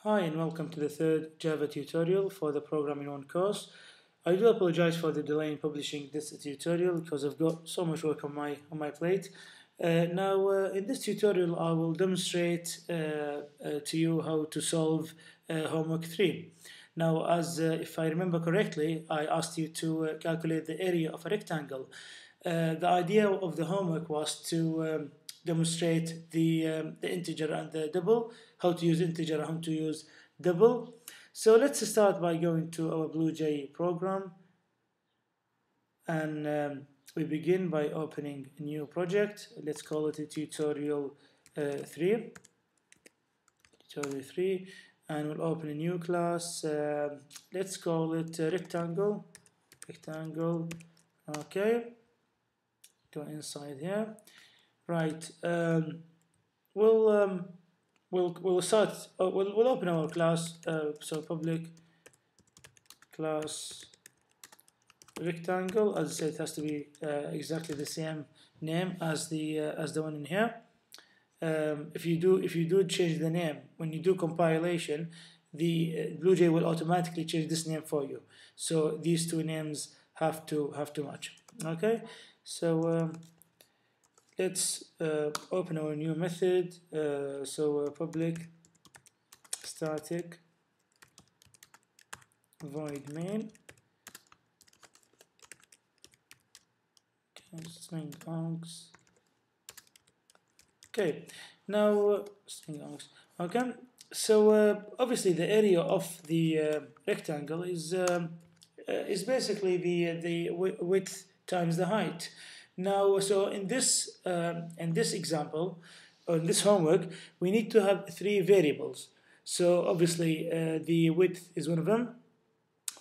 Hi and welcome to the third Java tutorial for the Programming 1 course. I do apologize for the delay in publishing this tutorial because I've got so much work on my plate. In this tutorial I will demonstrate to you how to solve homework 3. Now, if I remember correctly, I asked you to calculate the area of a rectangle. The idea of the homework was to demonstrate the integer and the double, how to use integer and how to use double. So let's start by going to our BlueJ program, and we begin by opening a new project. Let's call it a tutorial 3. Tutorial 3, and we'll open a new class. Let's call it rectangle. Rectangle. Okay. Go inside here. Right. We'll start. We'll open our class. So public class rectangle. As I said, it has to be exactly the same name as the one in here. If you do change the name when you do compilation, the BlueJ will automatically change this name for you. So these two names have to match. Okay. So let's open our new method. Public static void main. Okay, string args. Okay, now string args. Okay, so obviously the area of the rectangle is basically the width times the height. Now, so in this example, or in this homework, we need to have 3 variables. So obviously the width is one of them.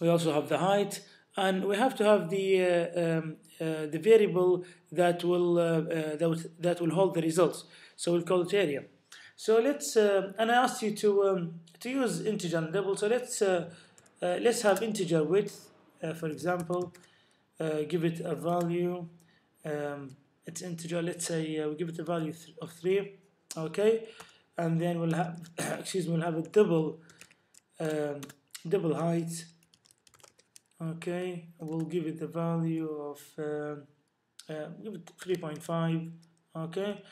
We also have the height, and we have to have the variable that will hold the results. So we'll call it area. So let's and I asked you to use integer and double. So let's have integer width, for example. Give it a value. It's integer. Let's say we give it a value of 3. Okay, and then we'll have we'll have a double height. Okay, we'll give it the value of give it 3.5. Okay.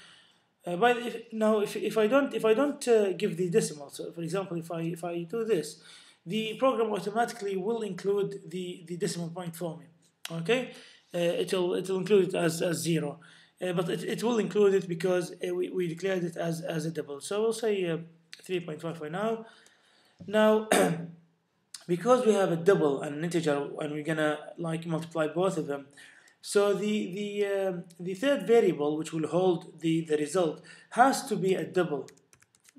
If I don't give the decimal, so for example, if I do this, the program automatically will include the decimal point for me. Okay, it'll include it as 0, but it will include it because we declared it as a double. So we'll say 3.5 for now. Now, because we have a double and an integer, and we're gonna multiply both of them. So the third variable, which will hold the result, has to be a double.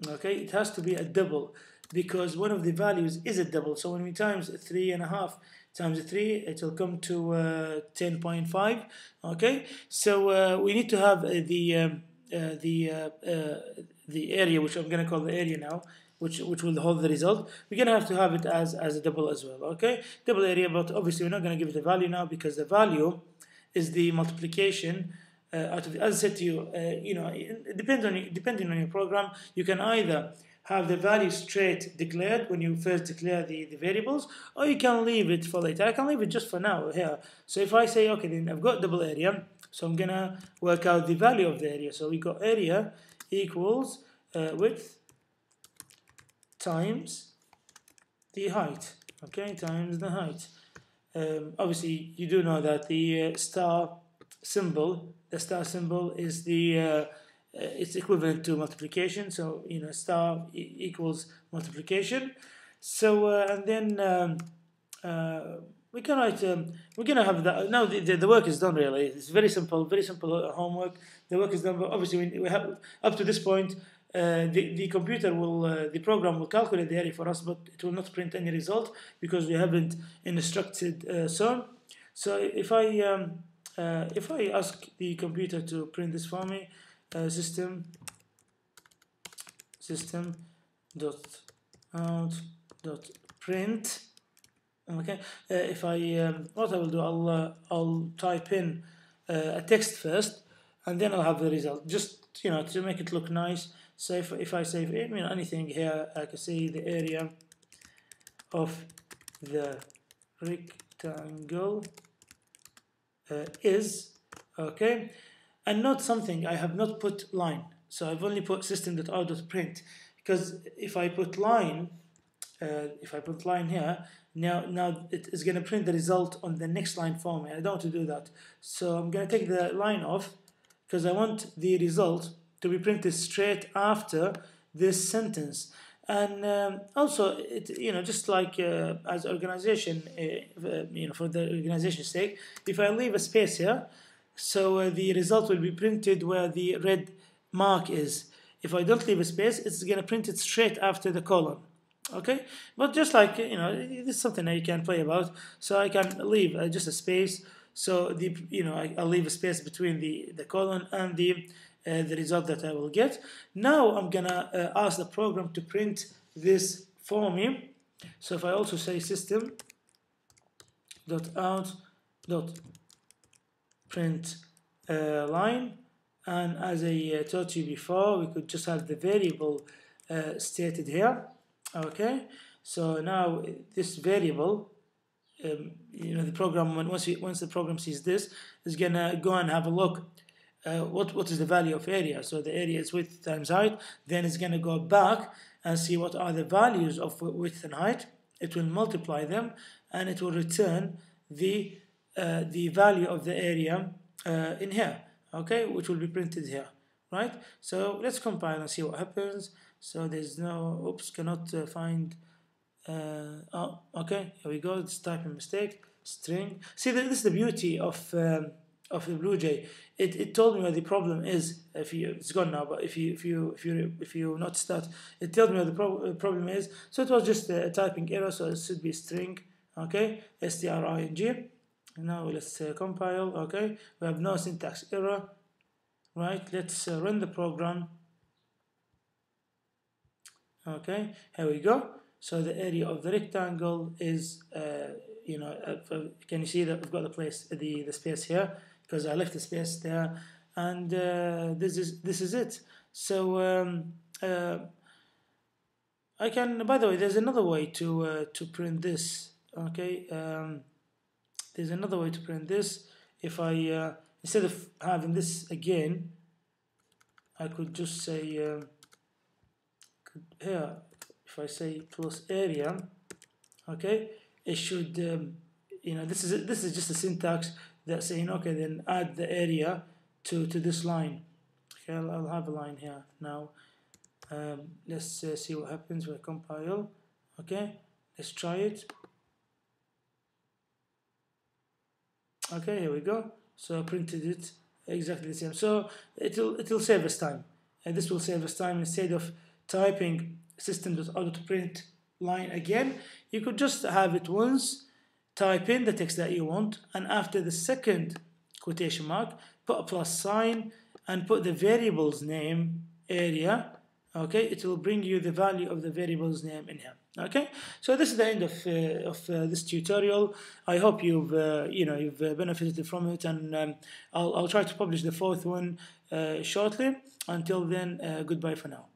Okay, it has to be a double because one of the values is a double. So when we times 3.5 times 3, it will come to 10.5. Okay, so we need to have the area, which I'm going to call the area now, which will hold the result. We're going to have it as a double as well. Okay, double area, but obviously we're not going to give it a value now because the value is the multiplication out of, as I said to you, depending on your program, you can either have the value straight declared when you first declare the variables, or you can leave it for later. I can leave it just for now here. So if I say, okay, then I've got double area, so I'm gonna work out the value of the area. So we got area equals width times the height. Okay, times the height. Obviously, you do know that the star symbol is it's equivalent to multiplication. So star equals multiplication. So and then we can write. We're gonna have that now. The work is done. Really, it's very simple homework. The work is done. But obviously, we have up to this point. The computer will, the program will calculate the area for us, but it will not print any result because we haven't instructed so. So if I ask the computer to print this for me, system dot out dot print. Okay, if I what I will do, I'll type in a text first, and then I'll have the result. Just to make it look nice. So if I say anything here, I can say the area of the rectangle is, okay, and not something. I have not put line, so I've only put system.out.print, because if I put line here, now it is going to print the result on the next line for me. I don't want to do that, so I'm going to take the line off, because I want the result to be printed straight after this sentence. And also, just like as organization, for the organization's sake, if I leave a space here, so the result will be printed where the red mark is. If I don't leave a space, it's going to print it straight after the colon. Okay, but just like this is something that you can play about. So I can leave just a space. So I'll leave a space between the colon and the result that I will get. Now I'm gonna ask the program to print this for me. So if I also say system.out.print line, and as I taught you before, we could just have the variable stated here. Okay, so now this variable, the program, once the program sees this, is gonna go and have a look. What is the value of area? So the area is width times height. Then it's gonna go back and see what are the values of width and height. It will multiply them, and it will return the value of the area in here. Okay, which will be printed here, right? So let's compile and see what happens. So there's no, oops, cannot find, oh, okay, here we go, it's typing mistake, string. See, this is the beauty of the BlueJ. It told me where the problem is. It's gone now, but if you notice that, it tells me where the problem is. So it was just a typing error, so it should be string, okay, string. Now let's compile, okay, we have no syntax error, right? Let's run the program. Okay, here we go. So the area of the rectangle is, can you see that I've got the space here, because I left the space there, and this is it. So I can, by the way, there's another way to print this. Okay, there's another way to print this. If I instead of having this again, I could just say here, if I say plus area, okay, it should this is just a syntax that's saying, okay, then add the area to this line. Okay, I'll have a line here now. Let's see what happens when I compile. Okay, let's try it. Okay, here we go. So I printed it exactly the same. So it'll save us time, and this will save us time. Instead of typing system.out.print line again, you could just have it once, type in the text that you want, and after the second quotation mark, put a plus sign and put the variable's name area. Okay, it will bring you the value of the variable's name in here. Okay, so this is the end of this tutorial. I hope you've benefited from it, and I'll try to publish the fourth one shortly. Until then, goodbye for now.